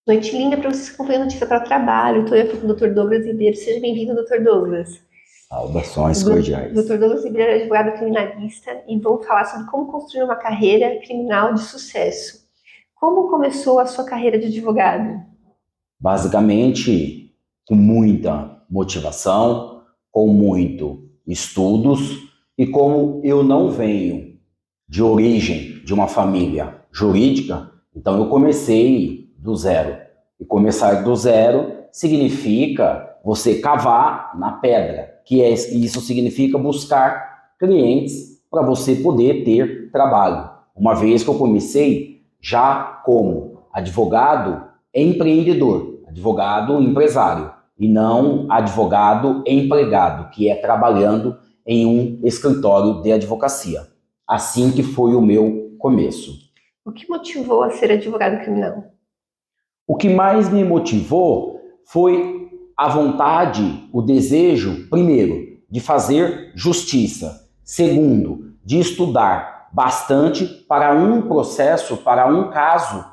Noite linda para vocês que acompanham a notícia para o trabalho. Estou aqui com o Dr. Douglas Ribeiro. Seja bem-vindo, Dr. Douglas. Saudações O cordiais. Dr. Douglas Ribeiro é advogado criminalista e vamos falar sobre como construir uma carreira criminal de sucesso. Como começou a sua carreira de advogado? Basicamente, com muita motivação, com muito estudos, e como eu não venho de origem de uma família jurídica, então eu comecei do zero. E começar do zero significa você cavar na pedra, isso significa buscar clientes para você poder ter trabalho. Uma vez que eu comecei já como advogado empreendedor, advogado empresário, e não advogado empregado, que é trabalhando em um escritório de advocacia. Assim que foi o meu começo. O que motivou a ser advogado criminal? O que mais me motivou foi a vontade, o desejo, primeiro, de fazer justiça. Segundo, de estudar bastante para um processo, para um caso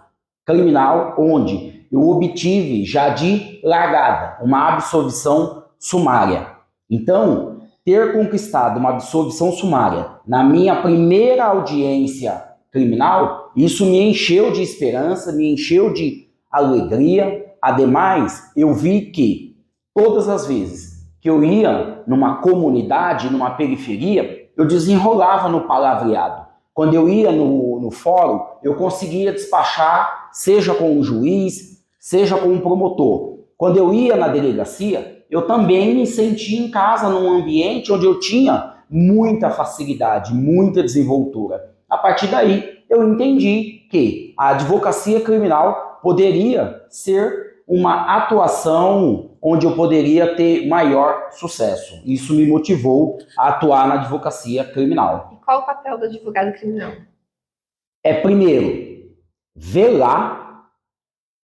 criminal onde eu obtive já de largada uma absolvição sumária. Então, ter conquistado uma absolvição sumária na minha primeira audiência criminal, isso me encheu de esperança, me encheu de alegria. Ademais, eu vi que todas as vezes que eu ia numa comunidade, numa periferia, eu desenrolava no palavreado. Quando eu ia no fórum, eu conseguia despachar, seja com um juiz, seja com um promotor. Quando eu ia na delegacia, eu também me sentia em casa, num ambiente onde eu tinha muita facilidade, muita desenvoltura. A partir daí, eu entendi que a advocacia criminal poderia ser uma atuação onde eu poderia ter maior sucesso. Isso me motivou a atuar na advocacia criminal. E qual o papel do advogado criminal? É, primeiro, velar,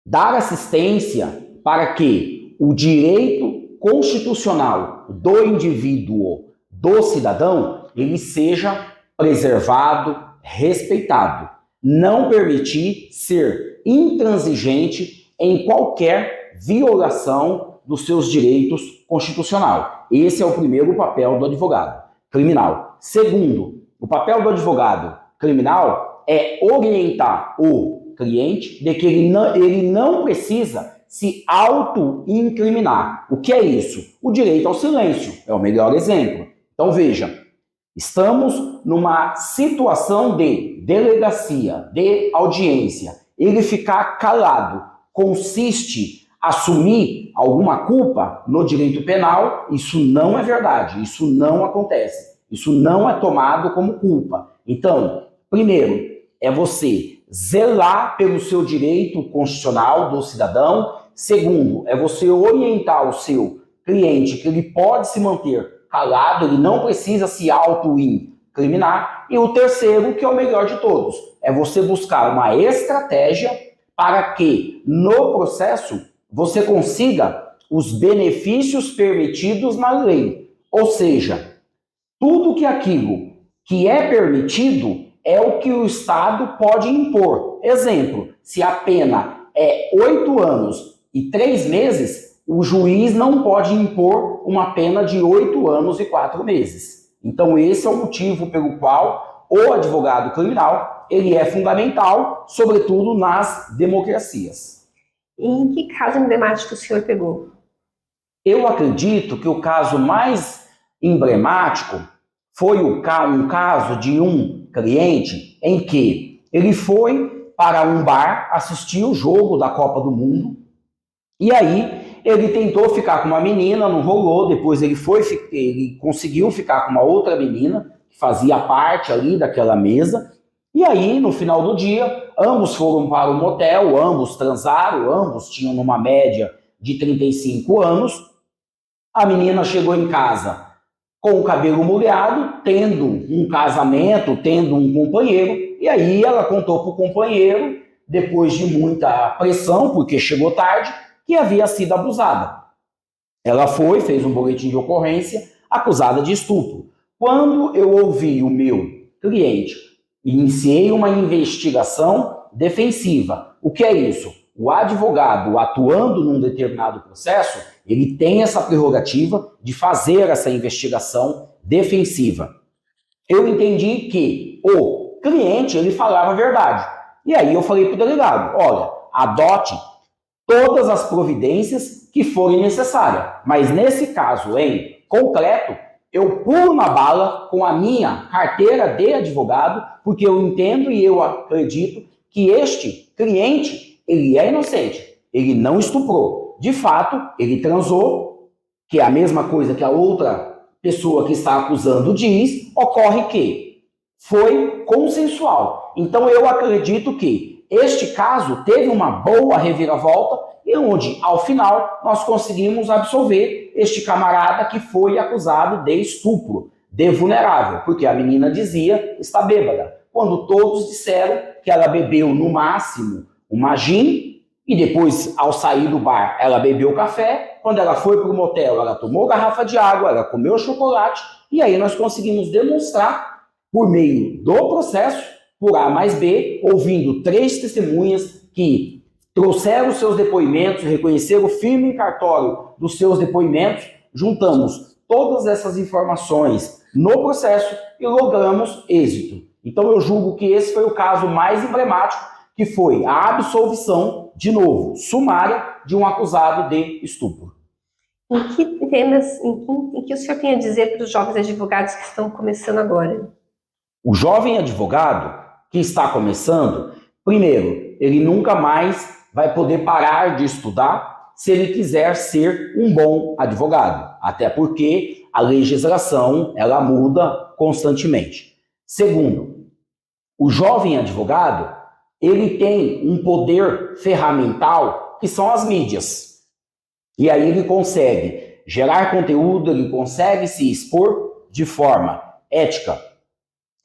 dar assistência para que o direito constitucional do indivíduo, do cidadão, ele seja preservado, respeitado. Não permitir ser intransigente em qualquer violação dos seus direitos constitucionais. Esse é o primeiro papel do advogado criminal. Segundo, o papel do advogado criminal é orientar o cliente de que ele não precisa se auto-incriminar. O que é isso? O direito ao silêncio é o melhor exemplo. Então veja, estamos numa situação de delegacia, de audiência. Ele ficar calado consiste assumir alguma culpa no direito penal? Isso não é verdade, isso não acontece. Isso não é tomado como culpa. Então, primeiro, é você zelar pelo seu direito constitucional do cidadão. Segundo, é você orientar o seu cliente que ele pode se manter calado, ele não precisa se auto-incriminar. E o terceiro, que é o melhor de todos, é você buscar uma estratégia para que no processo você consiga os benefícios permitidos na lei. Ou seja, tudo que aquilo que é permitido é o que o Estado pode impor. Exemplo, se a pena é 8 anos e 3 meses, o juiz não pode impor uma pena de 8 anos e 4 meses. Então esse é o motivo pelo qual o advogado criminal ele é fundamental, sobretudo nas democracias. E em que caso emblemático o senhor pegou? Eu acredito que o caso mais emblemático foi um caso de um cliente em que ele foi para um bar assistir o jogo da Copa do Mundo e aí ele tentou ficar com uma menina, não rolou, depois ele conseguiu ficar com uma outra menina que fazia parte ali daquela mesa e aí no final do dia ambos foram para o motel, ambos transaram, ambos tinham uma média de 35 anos. A menina chegou em casa com o cabelo molhado, tendo um casamento, tendo um companheiro, e aí ela contou para o companheiro, depois de muita pressão, porque chegou tarde, que havia sido abusada. Ela foi, fez um boletim de ocorrência, acusada de estupro. Quando eu ouvi o meu cliente, iniciei uma investigação defensiva. O que é isso? o advogado atuando num determinado processo, ele tem essa prerrogativa de fazer essa investigação defensiva. Eu entendi que o cliente, ele falava a verdade. E aí eu falei para o delegado, olha, adote todas as providências que forem necessárias. Mas nesse caso em concreto, eu pulo na bala com a minha carteira de advogado, porque eu entendo e eu acredito que este cliente, ele é inocente. Ele não estuprou. De fato, ele transou, que é a mesma coisa que a outra pessoa que está acusando diz, ocorre que foi consensual. Então eu acredito que este caso teve uma boa reviravolta e onde, ao final, nós conseguimos absolver este camarada que foi acusado de estupro, de vulnerável, porque a menina dizia está bêbada, quando todos disseram que ela bebeu no máximo uma gin e depois, ao sair do bar, ela bebeu café, quando ela foi para o motel, ela tomou garrafa de água, ela comeu chocolate, e aí nós conseguimos demonstrar, por meio do processo, por A mais B, ouvindo 3 testemunhas que trouxeram seus depoimentos, reconheceram firme e cartório dos seus depoimentos, juntamos todas essas informações no processo e logramos êxito. Então eu julgo que esse foi o caso mais emblemático, que foi a absolvição, de novo, sumária, de um acusado de estupro. Em que temas, em que o senhor tem a dizer para os jovens advogados que estão começando agora? O jovem advogado que está começando, primeiro, ele nunca mais vai poder parar de estudar se ele quiser ser um bom advogado, até porque a legislação ela muda constantemente. Segundo, o jovem advogado ele tem um poder ferramental que são as mídias. E aí ele consegue gerar conteúdo, ele consegue se expor de forma ética.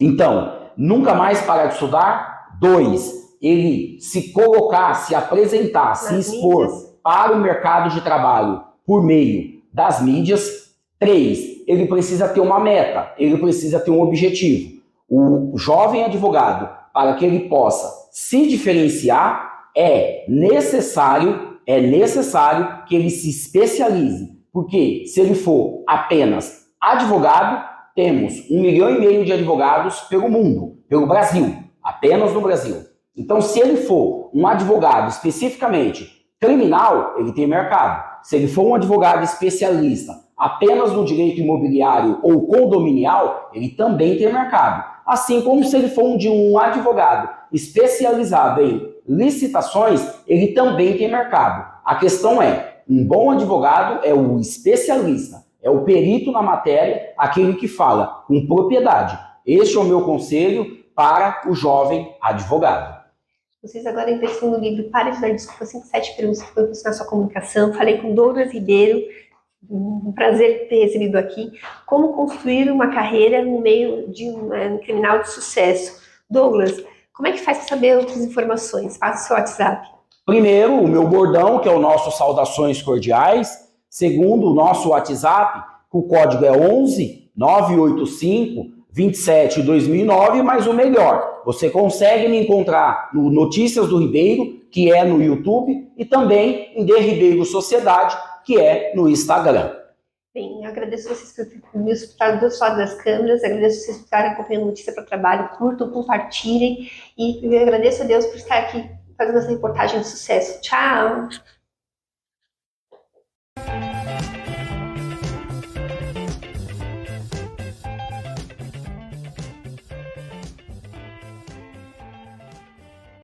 Então, nunca mais parar de estudar. 2, ele se colocar, se apresentar, se expor para o mercado de trabalho por meio das mídias. 3, ele precisa ter uma meta, ele precisa ter um objetivo. O jovem advogado, para que ele possa se diferenciar, é necessário que ele se especialize. Porque se ele for apenas advogado, temos 1,5 milhão de advogados pelo mundo, pelo Brasil, apenas no Brasil. Então, se ele for um advogado especificamente criminal, ele tem mercado. Se ele for um advogado especialista apenas no direito imobiliário ou condominial, ele também tem mercado. Assim como se ele for um advogado especializado em licitações, ele também tem mercado. A questão é, um bom advogado é o especialista, é o perito na matéria, aquele que fala com propriedade. Este é o meu conselho para o jovem advogado. Vocês agora investem no livro Pare de Dar Desculpas, 57 perguntas que vão impulsionar sua comunicação. Falei com Douglas Ribeiro, um prazer ter recebido aqui. Como construir uma carreira no meio de um criminal de sucesso. Douglas, como é que faz para saber outras informações? Passa o seu WhatsApp. Primeiro, o meu bordão, que é o nosso Saudações Cordiais. Segundo, o nosso WhatsApp, o código é 11 985 27 2009, mas o melhor, você consegue me encontrar no Notícias do Ribeiro, que é no YouTube, e também em De Ribeiro Sociedade, que é no Instagram. Bem, eu agradeço vocês por me escutar do outro lado das câmeras, agradeço vocês por estarem acompanhando Notícia para o Trabalho, curtam, compartilhem, e eu agradeço a Deus por estar aqui fazendo essa reportagem de sucesso. Tchau!